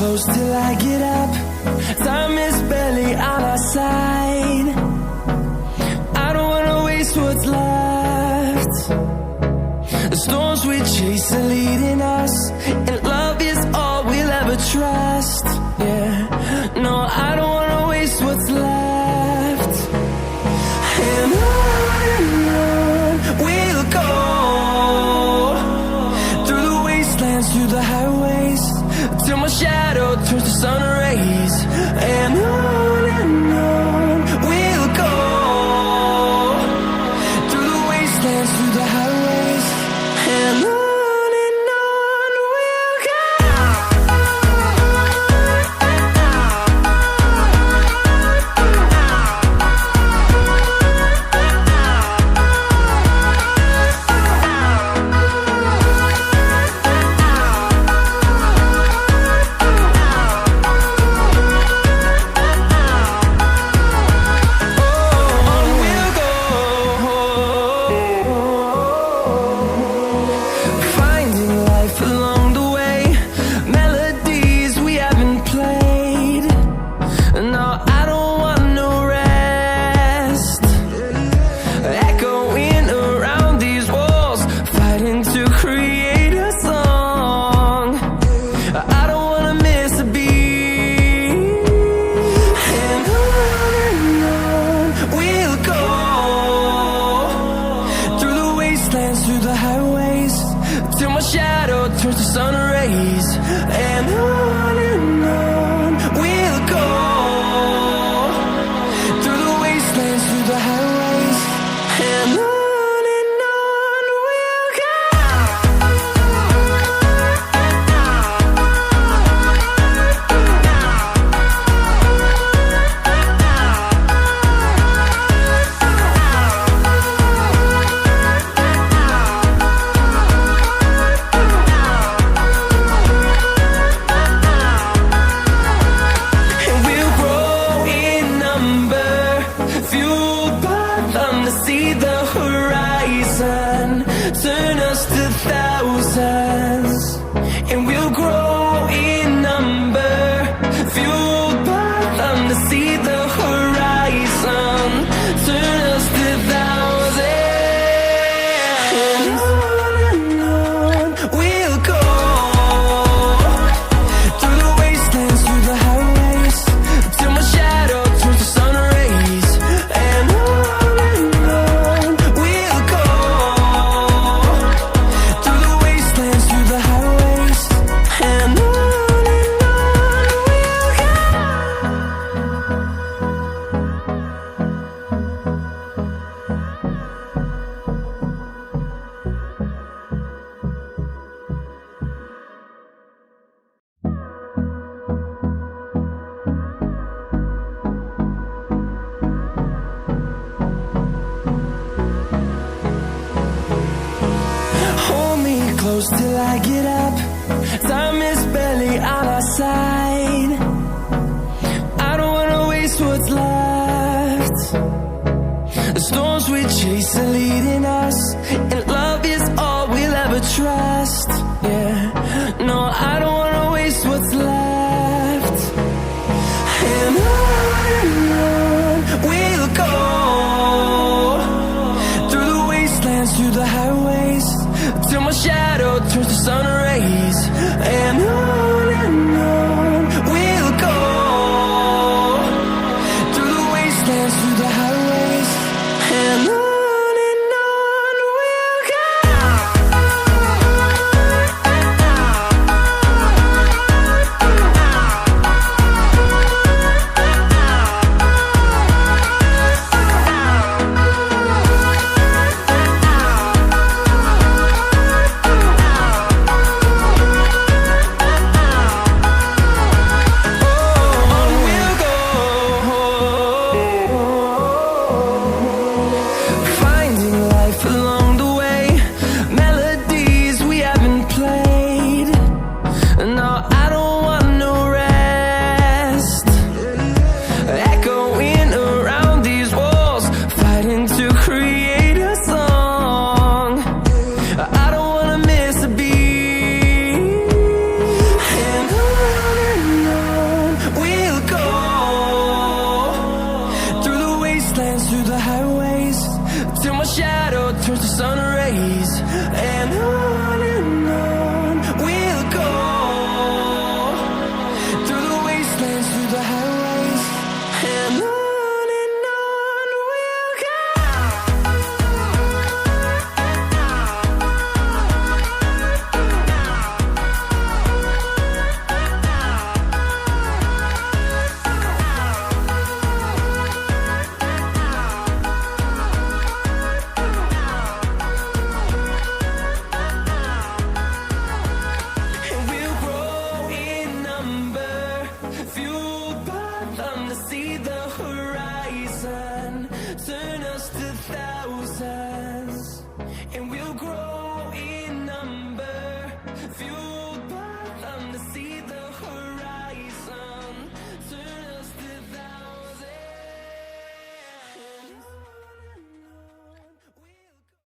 close till I get up. Time is barely on our side. I don't wanna waste what's left. The storms we chase are leading us, and love is all we'll ever trust. Yeah, no, I don't wanna waste what's left. And on we'll go, through the wastelands, through the highways, till my shadow turns to sun rays. And on we'll go, through the wastelands, through the highways, and on we'll go. Through the highways, till my shadow turns to sun rays. And on we'll go, through the wastelands, through the highways, and on we'll go. See the horizon turn us to thousands, and we'll grow in number, fueled by them. To see the horizon turn us to thousands, and on we'll go, through the wastelands, through the highways, till my shadow turns to sun rays. And close till I get up. Time is barely on our side. I don't wanna waste what's left. The storms we chase are leading us, and love is all we'll ever trust. Yeah, no, I don't wanna waste what's left. And on we'll go, through the wastelands, through the highways, till my shadow turns to sun rays. And on we'll go, through the wastelands, through the highways, and on we'll go. sun